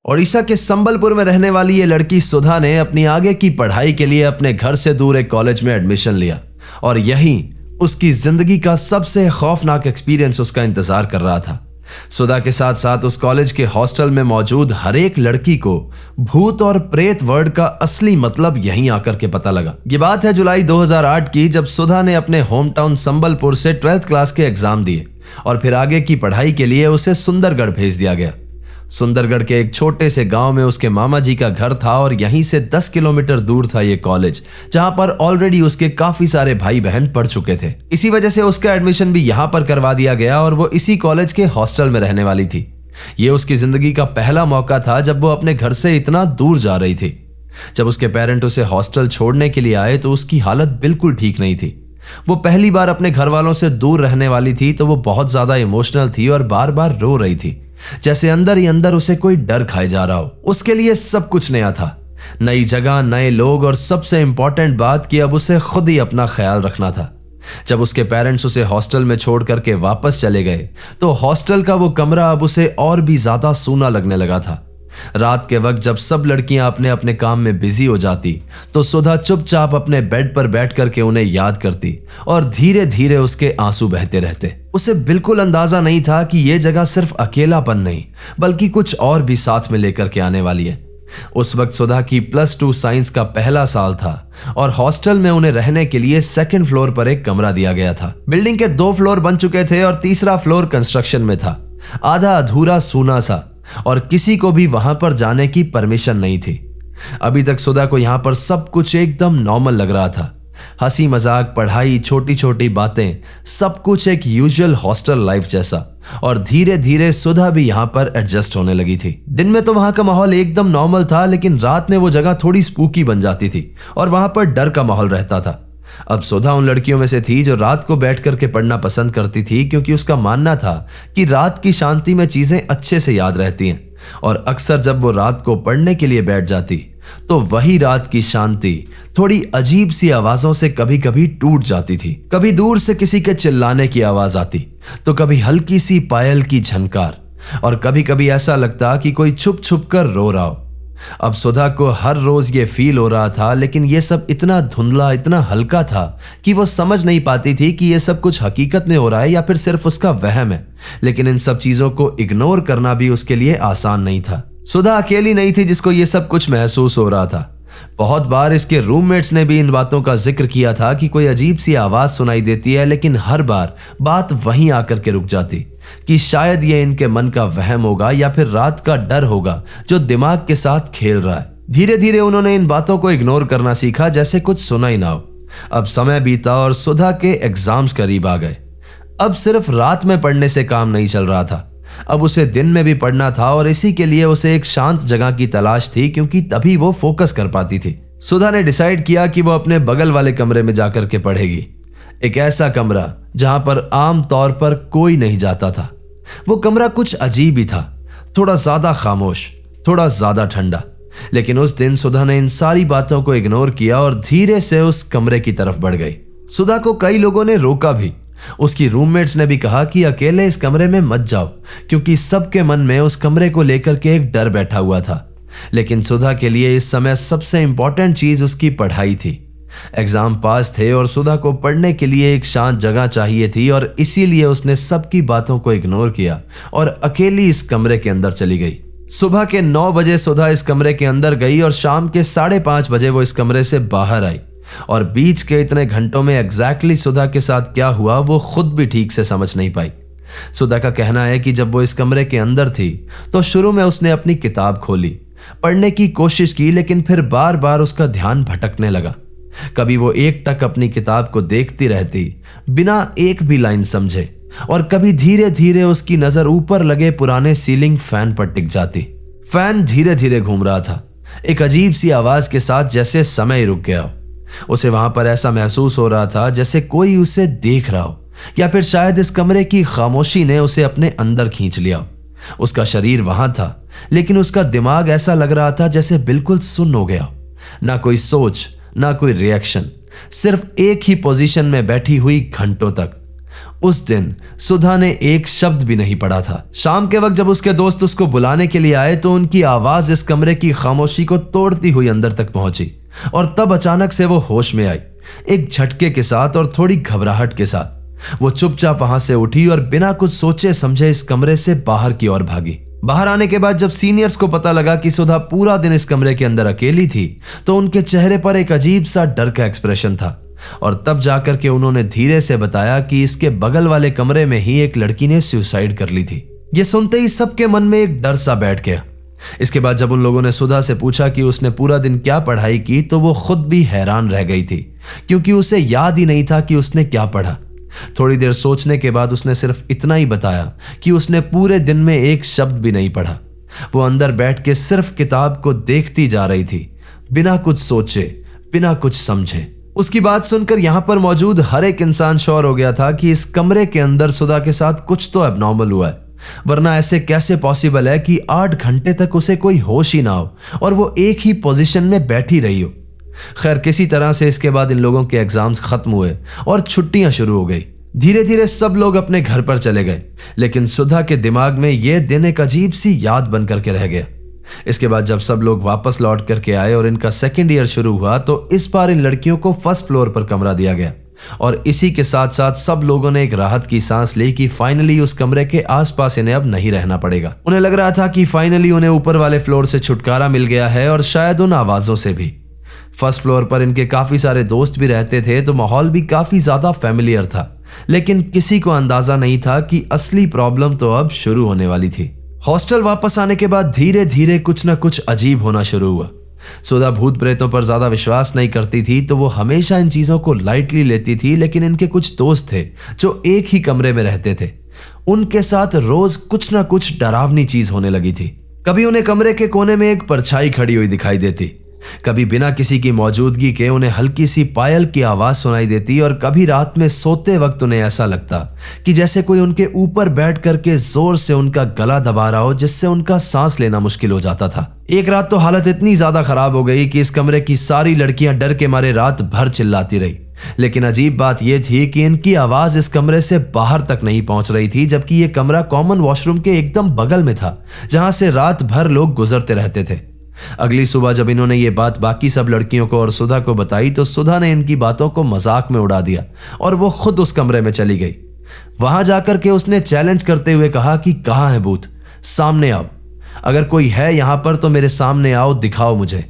ओडिशा के संबलपुर में रहने वाली ये लड़की सुधा ने अपनी आगे की पढ़ाई के लिए अपने घर से दूर एक कॉलेज में एडमिशन लिया और यहीं उसकी जिंदगी का सबसे खौफनाक एक्सपीरियंस उसका इंतजार कर रहा था। सुधा के साथ साथ उस कॉलेज के हॉस्टल में मौजूद हर एक लड़की को भूत और प्रेत वर्ड का असली मतलब यहीं आकर के पता लगा। ये बात है जुलाई 2008 की, जब सुधा ने अपने होम टाउन संबलपुर से 12th क्लास के एग्जाम दिए और फिर आगे की पढ़ाई के लिए उसे सुंदरगढ़ भेज दिया गया। सुंदरगढ़ के एक छोटे से गांव में उसके मामा जी का घर था और यहीं से 10 किलोमीटर दूर था ये कॉलेज, जहां पर ऑलरेडी उसके काफी सारे भाई बहन पढ़ चुके थे। इसी वजह से उसका एडमिशन भी यहां पर करवा दिया गया और वो इसी कॉलेज के हॉस्टल में रहने वाली थी। ये उसकी जिंदगी का पहला मौका था जब वो अपने घर से इतना दूर जा रही थी। जब उसके पेरेंट उसे हॉस्टल छोड़ने के लिए आए तो उसकी हालत बिल्कुल ठीक नहीं थी। वो पहली बार अपने घर वालों से दूर रहने वाली थी तो वो बहुत ज्यादा इमोशनल थी और बार बार रो रही थी, जैसे अंदर ही अंदर उसे कोई डर खाए जा रहा हो। उसके लिए सब कुछ नया था, नई जगह, नए लोग और सबसे इंपॉर्टेंट बात कि अब उसे खुद ही अपना ख्याल रखना था। जब उसके पेरेंट्स उसे हॉस्टल में छोड़ करके वापस चले गए तो हॉस्टल का वो कमरा अब उसे और भी ज्यादा सूना लगने लगा था। रात के वक्त जब सब लड़कियां अपने अपने काम में बिजी हो जाती तो सुधा चुपचाप अपने बेड पर बैठ करके उन्हें याद करती और धीरे धीरे उसके आंसू बहते रहते। उसे बिल्कुल अंदाजा नहीं था कि यह जगह सिर्फ अकेलापन नहीं बल्कि कुछ और भी साथ में लेकर के आने वाली है। उस वक्त सुधा की +2 साइंस का पहला साल था और हॉस्टल में उन्हें रहने के लिए 2nd फ्लोर पर एक कमरा दिया गया था। बिल्डिंग के 2 फ्लोर बन चुके थे और तीसरा फ्लोर कंस्ट्रक्शन में था, आधा अधूरा सूना सा, और किसी को भी वहां पर जाने की परमिशन नहीं थी। अभी तक सुधा को यहां पर सब कुछ एकदम नॉर्मल लग रहा था। हंसी मजाक, पढ़ाई, छोटी छोटी बातें, सब कुछ एक यूजुअल हॉस्टल लाइफ जैसा। और धीरे धीरे सुधा भी यहां पर एडजस्ट होने लगी थी। दिन में तो वहां का माहौल एकदम नॉर्मल था, लेकिन रात में वो जगह थोड़ी स्पूकी बन जाती थी और वहां पर डर का माहौल रहता था। अब सुधा उन लड़कियों में से थी जो रात को बैठ करके पढ़ना पसंद करती थी, क्योंकि उसका मानना था कि रात की शांति में चीजें अच्छे से याद रहती हैं। और अक्सर जब वो रात को पढ़ने के लिए बैठ जाती तो वही रात की शांति थोड़ी अजीब सी आवाजों से कभी कभी टूट जाती थी। कभी दूर से किसी के चिल्लाने की आवाज आती तो कभी हल्की सी पायल की झनकार, और कभी कभी ऐसा लगता कि कोई छुप छुप कर रो रहा हो। अब सुधा को हर रोज ये फील हो रहा था, लेकिन ये सब इतना धुंधला, इतना हल्का था कि वो समझ नहीं पाती थी कि ये सब कुछ हकीकत में हो रहा है या फिर सिर्फ उसका वहम है। लेकिन इन सब चीजों को इग्नोर करना भी उसके लिए आसान नहीं था। सुधा अकेली नहीं थी जिसको ये सब कुछ महसूस हो रहा था। बहुत बार इसके रूममेट्स ने भी इन बातों का जिक्र किया था कि कोई अजीब सी आवाज सुनाई देती है, लेकिन हर बार बात वहीं आकर के रुक जाती कि शायद ये इनके मन का वहम होगा या फिर रात का डर होगा जो दिमाग के साथ खेल रहा है। धीरे धीरे उन्होंने इन बातों को इग्नोर करना सीखा, जैसे कुछ सुना ही ना हो। अब समय बीता और सुधा के एग्जाम्स करीब आ गए। अब सिर्फ रात में पढ़ने से काम नहीं चल रहा था, अब उसे दिन में भी पढ़ना था और इसी के लिए उसे एक शांत जगह की तलाश थी, क्योंकि तभी वो फोकस कर पाती थी। सुधा ने डिसाइड किया कि वो अपने बगल वाले कमरे में जाकर के पढ़ेगी, एक ऐसा कमरा जहां पर आम तौर पर कोई नहीं जाता था। वो कमरा कुछ अजीब ही था, थोड़ा ज्यादा खामोश, थोड़ा ज्यादा ठंडा। लेकिन उस दिन सुधा ने इन सारी बातों को इग्नोर किया और धीरे से उस कमरे की तरफ बढ़ गई। सुधा को कई लोगों ने रोका भी, उसकी रूममेट्स ने भी कहा कि अकेले इस कमरे में मत जाओ, क्योंकि सबके मन में उस कमरे को लेकर के एक डर बैठा हुआ था। लेकिन सुधा के लिए इस समय सबसे इंपॉर्टेंट चीज उसकी पढ़ाई थी। एग्जाम पास थे और सुधा को पढ़ने के लिए एक शांत जगह चाहिए थी, और इसीलिए उसने सबकी बातों को इग्नोर किया और अकेली इस कमरे के अंदर चली गई। सुबह के 9 बजे सुधा इस कमरे के अंदर गई और शाम के 5:30 बजे वो इस कमरे से बाहर आई। और बीच के इतने घंटों में एग्जैक्टली सुधा के साथ क्या हुआ वो खुद भी ठीक से समझ नहीं पाई। सुधा का कहना है कि जब वो इस कमरे के अंदर थी तो शुरू में उसने अपनी किताब खोली, पढ़ने की कोशिश की, लेकिन फिर बार बार उसका ध्यान भटकने लगा। कभी वो एकटक अपनी किताब को देखती रहती बिना एक भी लाइन समझे, और कभी धीरे धीरे उसकी नजर ऊपर लगे पुराने सीलिंग फैन पर टिक जाती। फैन धीरे धीरे घूम रहा था, एक अजीब सी आवाज के साथ, जैसे समय रुक गया हो। उसे वहां पर ऐसा महसूस हो रहा था जैसे कोई उसे देख रहा हो, या फिर शायद इस कमरे की खामोशी ने उसे अपने अंदर खींच लिया हो। उसका शरीर वहां था, लेकिन उसका दिमाग ऐसा लग रहा था जैसे बिल्कुल सुन्न हो गया। ना कोई सोच, ना कोई रिएक्शन, सिर्फ एक ही पोजीशन में बैठी हुई घंटों तक। उस दिन सुधा ने एक शब्द भी नहीं पढ़ा था। शाम के वक्त जब उसके दोस्त उसको बुलाने के लिए आए तो उनकी आवाज इस कमरे की खामोशी को तोड़ती हुई अंदर तक पहुंची और तब अचानक से वो होश में आई, एक झटके के साथ और थोड़ी घबराहट के साथ। वो चुपचाप वहां से उठी और बिना कुछ सोचे समझे इस कमरे से बाहर की ओर भागी। बाहर आने के बाद जब सीनियर्स को पता लगा कि सुधा पूरा दिन इस कमरे के अंदर अकेली थी तो उनके चेहरे पर एक अजीब सा डर का एक्सप्रेशन था और तब जाकर के उन्होंने धीरे से बताया कि इसके बगल वाले कमरे में ही एक लड़की ने सुसाइड कर ली थी। ये सुनते ही सबके मन में एक डर सा बैठ गया। इसके बाद जब उन लोगों ने सुधा से पूछा कि उसने पूरा दिन क्या पढ़ाई की तो वो खुद भी हैरान रह गई थी, क्योंकि उसे याद ही नहीं था कि उसने क्या पढ़ा। थोड़ी देर सोचने के बाद उसने सिर्फ इतना ही बताया कि उसने पूरे दिन में एक शब्द भी नहीं पढ़ा। वो अंदर बैठ के सिर्फ किताब को देखती जा रही थी, बिना कुछ सोचे, बिना कुछ समझे। उसकी बात सुनकर यहां पर मौजूद हर एक इंसान श्योर हो गया था कि इस कमरे के अंदर सुधा के साथ कुछ तो एबनॉर्मल हुआ है, वरना ऐसे कैसे पॉसिबल है कि 8 घंटे तक उसे कोई होश ही ना हो और वो एक ही पोजीशन में बैठी रही हो। खैर, किसी तरह से इसके बाद इन लोगों के एग्जाम्स खत्म हुए और छुट्टियां शुरू हो गई। धीरे धीरे सब लोग अपने घर पर चले गए, लेकिन सुधा के दिमाग में यह दिन एक अजीब सी याद बन करके रह गया। इसके बाद जब सब लोग वापस लौट करके आए और इनका सेकेंड ईयर शुरू हुआ तो इस बार इन लड़कियों को फर्स्ट फ्लोर पर कमरा दिया गया और इसी के साथ साथ सब लोगों ने एक राहत की सांस ली कि फाइनली उस कमरे के आसपास इन्हें अब नहीं रहना पड़ेगा। उन्हें लग रहा था कि फाइनली उन्हें ऊपर वाले फ्लोर से छुटकारा मिल गया है और शायद उन आवाजों से भी। फर्स्ट फ्लोर पर इनके काफी सारे दोस्त भी रहते थे तो माहौल भी काफी ज्यादा फैमिलियर था, लेकिन किसी को अंदाजा नहीं था कि असली प्रॉब्लम तो अब शुरू होने वाली थी। हॉस्टल वापस आने के बाद धीरे धीरे कुछ ना कुछ अजीब होना शुरू हुआ। सुधा भूत प्रेतों पर ज्यादा विश्वास नहीं करती थी तो वो हमेशा इन चीजों को लाइटली लेती थी, लेकिन इनके कुछ दोस्त थे जो एक ही कमरे में रहते थे। उनके साथ रोज कुछ ना कुछ डरावनी चीज होने लगी थी। कभी उन्हें कमरे के कोने में एक परछाई खड़ी हुई दिखाई देती, कभी बिना किसी की मौजूदगी के उन्हें हल्की सी पायल की आवाज सुनाई देती और कभी रात में सोते वक्त उन्हें ऐसा लगता कि जैसे कोई उनके ऊपर बैठ करके जोर से उनका गला दबा रहा हो, जिससे उनका सांस लेना मुश्किल हो जाता था। एक रात तो हालत इतनी ज्यादा खराब हो गई कि इस कमरे की सारी लड़कियां डर के मारे रात भर चिल्लाती रही, लेकिन अजीब बात यह थी कि इनकी आवाज इस कमरे से बाहर तक नहीं पहुंच रही थी, जबकि यह कमरा कॉमन वॉशरूम के एकदम बगल में था जहां से रात भर लोग गुजरते रहते थे। अगली सुबह जब इन्होंने ये बात बाकी सब लड़कियों को और सुधा को बताई तो सुधा ने इनकी बातों को मजाक में उड़ा दिया और वो खुद उस कमरे में चली गई। वहां जाकर के उसने चैलेंज करते हुए कहा कि कहां है भूत, सामने आओ, अगर कोई है यहां पर तो मेरे सामने आओ, दिखाओ मुझे।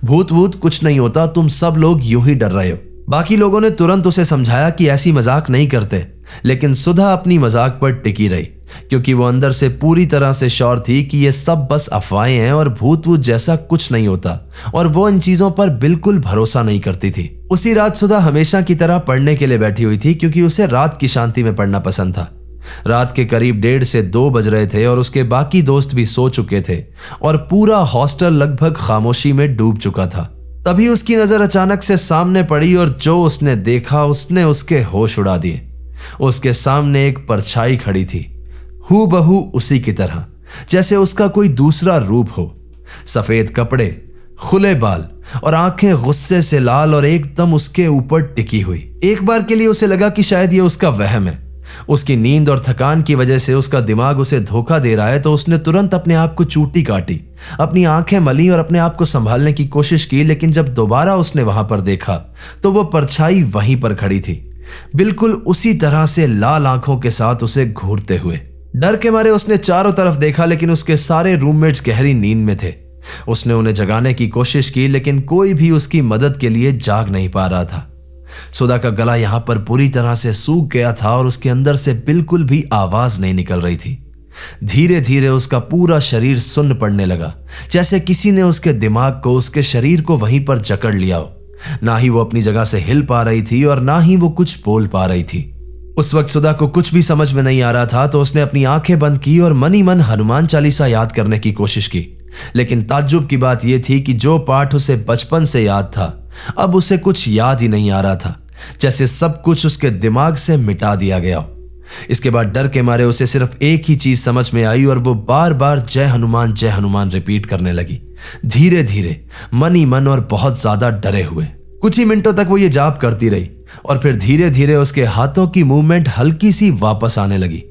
भूत वूत कुछ नहीं होता, तुम सब लोग यूं ही डर रहे हो। बाकी लोगों ने तुरंत उसे समझाया कि ऐसी मजाक नहीं करते, लेकिन सुधा अपनी मजाक पर टिकी रही, क्योंकि वो अंदर से पूरी तरह से श्योर थी कि ये सब बस अफवाहें हैं और भूत वूत जैसा कुछ नहीं होता, और वो इन चीजों पर बिल्कुल भरोसा नहीं करती थी। उसी रात सुधा हमेशा की तरह पढ़ने के लिए बैठी हुई थी, क्योंकि उसे रात की शांति में पढ़ना पसंद था। रात के करीब 1:30 से 2 बज रहे थे और उसके बाकी दोस्त भी सो चुके थे और पूरा हॉस्टल लगभग खामोशी में डूब चुका था। तभी उसकी नजर अचानक से सामने पड़ी और जो उसने देखा उसने उसके होश उड़ा दिए। उसके सामने एक परछाई खड़ी थी, हूबहू उसी की तरह जैसे उसका कोई दूसरा रूप हो। सफेद कपड़े, खुले बाल और आंखें गुस्से से लाल और एकदम उसके ऊपर टिकी हुई। एक बार के लिए उसे लगा कि शायद ये उसका वहम है, उसकी नींद और थकान की वजह से उसका दिमाग उसे धोखा दे रहा है। तो उसने तुरंत अपने आप को चूटी काटी, अपनी आंखें मली और अपने आप को संभालने की कोशिश की, लेकिन जब दोबारा उसने वहां पर देखा तो वो परछाई वहीं पर खड़ी थी, बिल्कुल उसी तरह से लाल आंखों के साथ उसे घूरते हुए। डर के मारे उसने चारों तरफ देखा, लेकिन उसके सारे रूममेट्स गहरी नींद में थे। उसने उन्हें जगाने की कोशिश की, लेकिन कोई भी उसकी मदद के लिए जाग नहीं पा रहा था। सुधा का गला यहां पर पूरी तरह से सूख गया था और उसके अंदर से बिल्कुल भी आवाज नहीं निकल रही थी। धीरे धीरे उसका पूरा शरीर सुन्न पड़ने लगा, जैसे किसी ने उसके दिमाग को, उसके शरीर को वहीं पर जकड़ लिया हो। ना ही वो अपनी जगह से हिल पा रही थी और ना ही वो कुछ बोल पा रही थी। उस वक्त सुधा को कुछ भी समझ में नहीं आ रहा था, तो उसने अपनी आंखें बंद की और मन ही मन हनुमान चालीसा याद करने की कोशिश की। लेकिन ताज्जुब की बात यह थी कि जो पाठ उसे बचपन से याद था, अब उसे कुछ याद ही नहीं आ रहा था, जैसे सब कुछ उसके दिमाग से मिटा दिया गया हो। इसके बाद डर के मारे उसे सिर्फ एक ही चीज समझ में आई और वो बार बार जय हनुमान रिपीट करने लगी, धीरे धीरे, मन ही मन और बहुत ज्यादा डरे हुए। कुछ ही मिनटों तक वो ये जाप करती रही, और फिर धीरे धीरे उसके हाथों की मूवमेंट हल्की सी वापस आने लगी,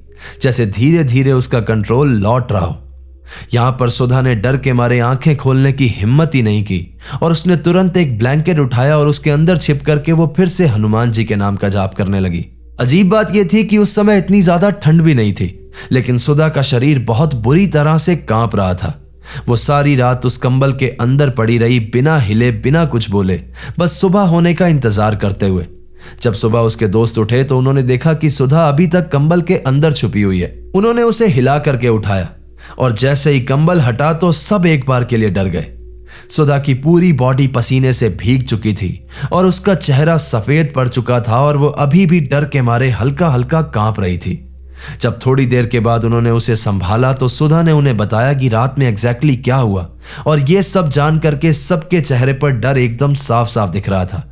जैसे धीरे धीरे उसका कंट्रोल लौट रहा हो। यहां पर सुधा ने डर के मारे आंखें खोलने की हिम्मत ही नहीं की और उसने तुरंत एक ब्लैंकेट उठाया और उसके अंदर छिप करके वो फिर से हनुमान जी के नाम का जाप करने लगी। अजीब बात यह थी कि उस समय इतनी ज्यादा ठंड भी नहीं थी, लेकिन सुधा का शरीर बहुत बुरी तरह से कांप रहा था। वो सारी रात उस कंबल के अंदर पड़ी रही, बिना हिले बिना कुछ बोले, बस सुबह होने का इंतजार करते हुए। जब सुबह उसके दोस्त उठे तो उन्होंने देखा कि सुधा अभी तक कंबल के अंदर छुपी हुई है। उन्होंने उसे हिला करके उठाया और जैसे ही कंबल हटा तो सब एक बार के लिए डर गए। सुधा की पूरी बॉडी पसीने से भीग चुकी थी और उसका चेहरा सफेद पड़ चुका था और वो अभी भी डर के मारे हल्का हल्का कांप रही थी। जब थोड़ी देर के बाद उन्होंने उसे संभाला तो सुधा ने उन्हें बताया कि रात में एग्जैक्टली क्या हुआ, और ये सब जान करके सबके चेहरे पर डर एकदम साफ साफ दिख रहा था।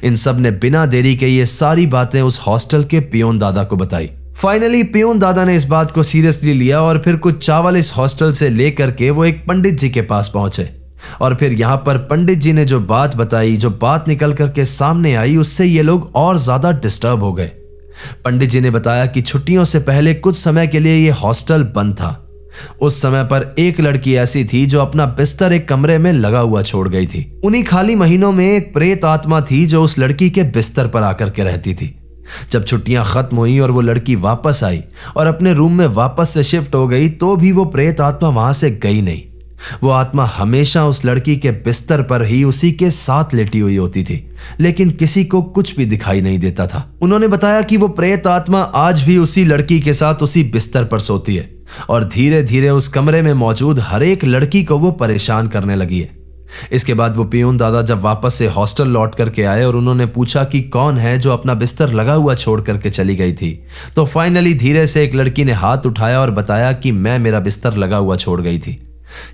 इन सब ने बिना देरी के ये सारी बातें उस हॉस्टल के पियोन दादा को बताई। फाइनली पियोन दादा ने इस बात को सीरियसली लिया और फिर कुछ चावल इस हॉस्टल से लेकर के वो एक पंडित जी के पास पहुंचे। और फिर यहां पर पंडित जी ने जो बात बताई, जो बात निकल करके सामने आई, उससे ये लोग और ज्यादा डिस्टर्ब हो गए। पंडित जी ने बताया कि छुट्टियों से पहले कुछ समय के लिए ये हॉस्टल बंद था। उस समय पर एक लड़की ऐसी थी जो अपना बिस्तर एक कमरे में लगा हुआ छोड़ गई थी। उन्हीं खाली महीनों में एक प्रेत आत्मा थी जो उस लड़की के बिस्तर पर आकर के रहती थी। जब छुट्टियां खत्म हुई और वो लड़की वापस आई और अपने रूम में वापस से शिफ्ट हो गई तो भी वो प्रेत आत्मा वहां से गई नहीं। वो आत्मा हमेशा उस लड़की के बिस्तर पर ही उसी के साथ लेटी हुई होती थी, लेकिन किसी को कुछ भी दिखाई नहीं देता था। उन्होंने बताया कि वो प्रेत आत्मा आज भी उसी लड़की के साथ उसी बिस्तर पर सोती है और धीरे धीरे उस कमरे में मौजूद हर एक लड़की को वो परेशान करने लगी है। इसके बाद वो पियून दादा जब वापस से हॉस्टल लौट करके आए और उन्होंने पूछा कि कौन है जो अपना बिस्तर लगा हुआ छोड़ करके चली गई थी, तो फाइनली धीरे से एक लड़की ने हाथ उठाया और बताया कि मैं मेरा बिस्तर लगा हुआ छोड़ गई थी।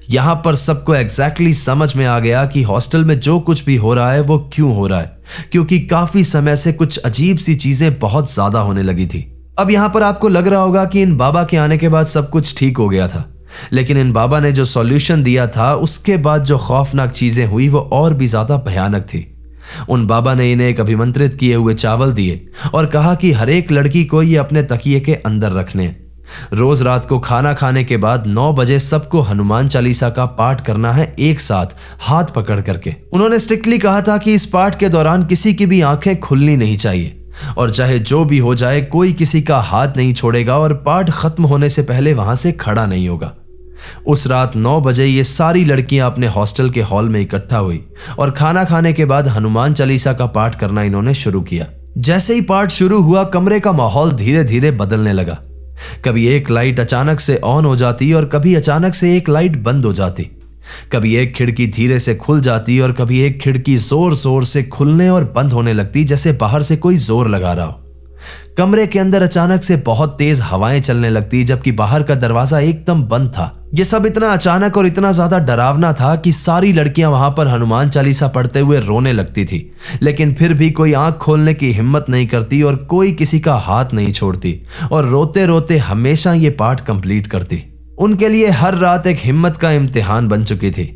यहां पर सबको एग्जैक्टली समझ में आ गया कि हॉस्टल में जो कुछ भी हो रहा है वो क्यों हो रहा है, क्योंकि काफी समय से कुछ अजीब सी चीजें बहुत ज्यादा होने लगी थी। अब यहां पर आपको लग रहा होगा कि इन बाबा के आने के बाद सब कुछ ठीक हो गया था, लेकिन इन बाबा ने जो सॉल्यूशन दिया था उसके बाद जो खौफनाक चीजें हुई वो और भी ज्यादा भयानक थी। उन बाबा ने इन्हें एक अभिमंत्रित किए हुए चावल दिए और कहा कि हर एक लड़की को ये अपने तकिए के अंदर रखने हैं। रोज रात को खाना खाने के बाद 9 बजे सबको हनुमान चालीसा का पाठ करना है, एक साथ हाथ पकड़ करके। उन्होंने स्ट्रिक्टली कहा था कि इस पाठ के दौरान किसी की भी आंखें खुलनी नहीं चाहिए और चाहे जो भी हो जाए कोई किसी का हाथ नहीं छोड़ेगा और पाठ खत्म होने से पहले वहां से खड़ा नहीं होगा। उस रात 9 बजे ये सारी लड़कियां अपने हॉस्टल के हॉल में इकट्ठा हुई और खाना खाने के बाद हनुमान चालीसा का पाठ करना इन्होंने शुरू किया। जैसे ही पाठ शुरू हुआ कमरे का माहौल धीरे धीरे बदलने लगा। कभी एक लाइट अचानक से ऑन हो जाती और कभी अचानक से एक लाइट बंद हो जाती। कभी एक खिड़की धीरे से खुल जाती और कभी एक खिड़की जोर जोर से खुलने और बंद होने लगती, जैसे बाहर से कोई जोर लगा रहा हो। कमरे के अंदर अचानक से बहुत तेज हवाएं चलने लगती, जबकि बाहर का दरवाजा एकदम बंद था। यह सब इतना अचानक और इतना ज्यादा डरावना था कि सारी लड़कियां वहां पर हनुमान चालीसा पढ़ते हुए रोने लगती थी, लेकिन फिर भी कोई आंख खोलने की हिम्मत नहीं करती और कोई किसी का हाथ नहीं छोड़ती और रोते रोते हमेशा ये पाठ कंप्लीट करती। उनके लिए हर रात एक हिम्मत का इम्तिहान बन चुकी थी।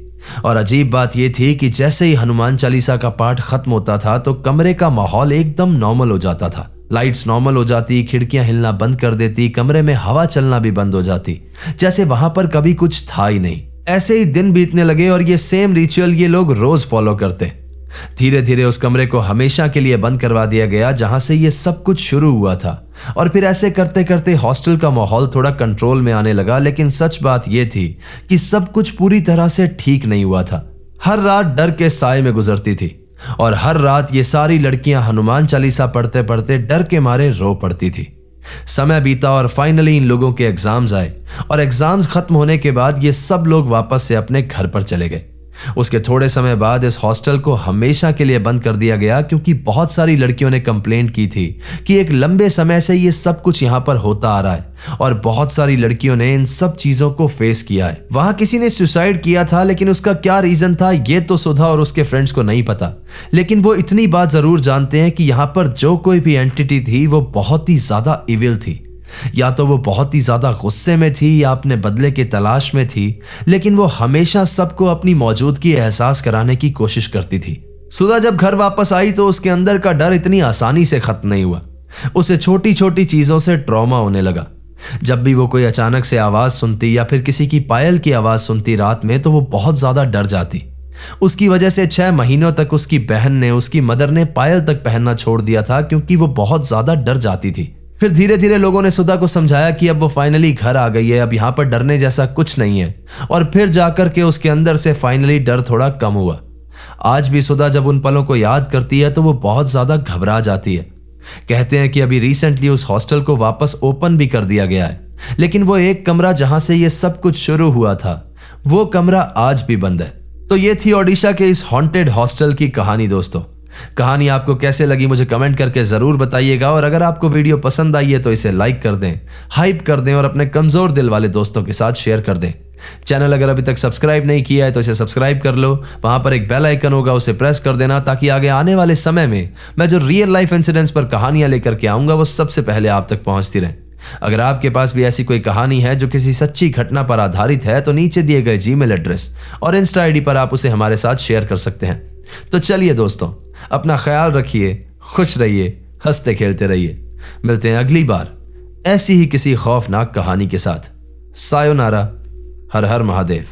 और अजीब बात यह थी कि जैसे ही हनुमान चालीसा का पाठ खत्म होता था तो कमरे का माहौल एकदम नॉर्मल हो जाता था। लाइट्स नॉर्मल हो जाती, खिड़कियां हिलना बंद कर देती, कमरे में हवा चलना भी बंद हो जाती, जैसे वहां पर कभी कुछ था ही नहीं। ऐसे ही दिन बीतने लगे और ये सेम रिचुअल ये लोग रोज फॉलो करते। धीरे धीरे उस कमरे को हमेशा के लिए बंद करवा दिया गया जहां से ये सब कुछ शुरू हुआ था। और फिर ऐसे करते करते हॉस्टल का माहौल थोड़ा कंट्रोल में आने लगा, लेकिन सच बात यह थी कि सब कुछ पूरी तरह से ठीक नहीं हुआ था। हर रात डर के साए में गुजरती थी और हर रात ये सारी लड़कियां हनुमान चालीसा पढ़ते पढ़ते डर के मारे रो पड़ती थी। समय बीता और फाइनली इन लोगों के एग्जाम्स आए और एग्जाम्स खत्म होने के बाद ये सब लोग वापस से अपने घर पर चले गए। उसके थोड़े समय बाद इस हॉस्टल को हमेशा के लिए बंद कर दिया गया, क्योंकि बहुत सारी लड़कियों ने कंप्लेंट की थी कि एक लंबे समय से ये सब कुछ यहाँ पर होता आ रहा है और बहुत सारी लड़कियों ने इन सब चीजों को फेस किया है। वहां किसी ने सुसाइड किया था, लेकिन उसका क्या रीजन था ये तो सुधा और उसके फ्रेंड्स को नहीं पता, लेकिन वो इतनी बात जरूर जानते हैं कि यहाँ पर जो कोई भी एंटिटी थी वो बहुत ही ज्यादा इविल थी। या तो वो बहुत ही ज्यादा गुस्से में थी या अपने बदले की तलाश में थी, लेकिन वो हमेशा सबको अपनी मौजूदगी एहसास कराने की कोशिश करती थी। सुधा जब घर वापस आई तो उसके अंदर का डर इतनी आसानी से खत्म नहीं हुआ। उसे छोटी छोटी चीजों से ट्रॉमा होने लगा। जब भी वो कोई अचानक से आवाज सुनती या फिर किसी की पायल की आवाज सुनती रात में तो वो बहुत ज्यादा डर जाती। उसकी वजह से 6 महीनों तक उसकी बहन ने, उसकी मदर ने पायल तक पहनना छोड़ दिया था क्योंकि वो बहुत ज्यादा डर जाती थी। फिर धीरे धीरे लोगों ने सुधा को समझाया कि अब वो फाइनली घर आ गई है, अब यहां पर डरने जैसा कुछ नहीं है, और फिर जाकर के उसके अंदर से फाइनली डर थोड़ा कम हुआ। आज भी सुधा जब उन पलों को याद करती है तो वो बहुत ज्यादा घबरा जाती है। कहते हैं कि अभी रिसेंटली उस हॉस्टल को वापस ओपन भी कर दिया गया है, लेकिन वो एक कमरा जहां से ये सब कुछ शुरू हुआ था वो कमरा आज भी बंद है। तो ये थी ओडिशा के इस हॉन्टेड हॉस्टल की कहानी। दोस्तों, कहानी आपको कैसे लगी मुझे कमेंट करके जरूर बताइएगा, और अगर आपको वीडियो पसंद आई है तो इसे लाइक कर दें, हाइप कर दें और अपने कमजोर दिल वाले दोस्तों के साथ शेयर कर दें। चैनल अगर अभी तक सब्सक्राइब नहीं किया है तो इसे सब्सक्राइब कर लो। वहां पर एक बेल आइकन होगा, उसे प्रेस कर देना ताकि आगे आने वाले समय में मैं जो रियल लाइफ इंसिडेंट्स पर कहानियां लेकर के आऊंगा वो सबसे पहले आप तक पहुंचती रहे। अगर आपके पास भी ऐसी कोई कहानी है जो किसी सच्ची घटना पर आधारित है तो नीचे दिए गए जीमेल एड्रेस और इंस्टा आईडी पर आप उसे हमारे साथ शेयर कर सकते हैं। तो चलिए दोस्तों, अपना ख्याल रखिए, खुश रहिए, हंसते खेलते रहिए। मिलते हैं अगली बार ऐसी ही किसी खौफनाक कहानी के साथ। सायोनारा। हर हर महादेव।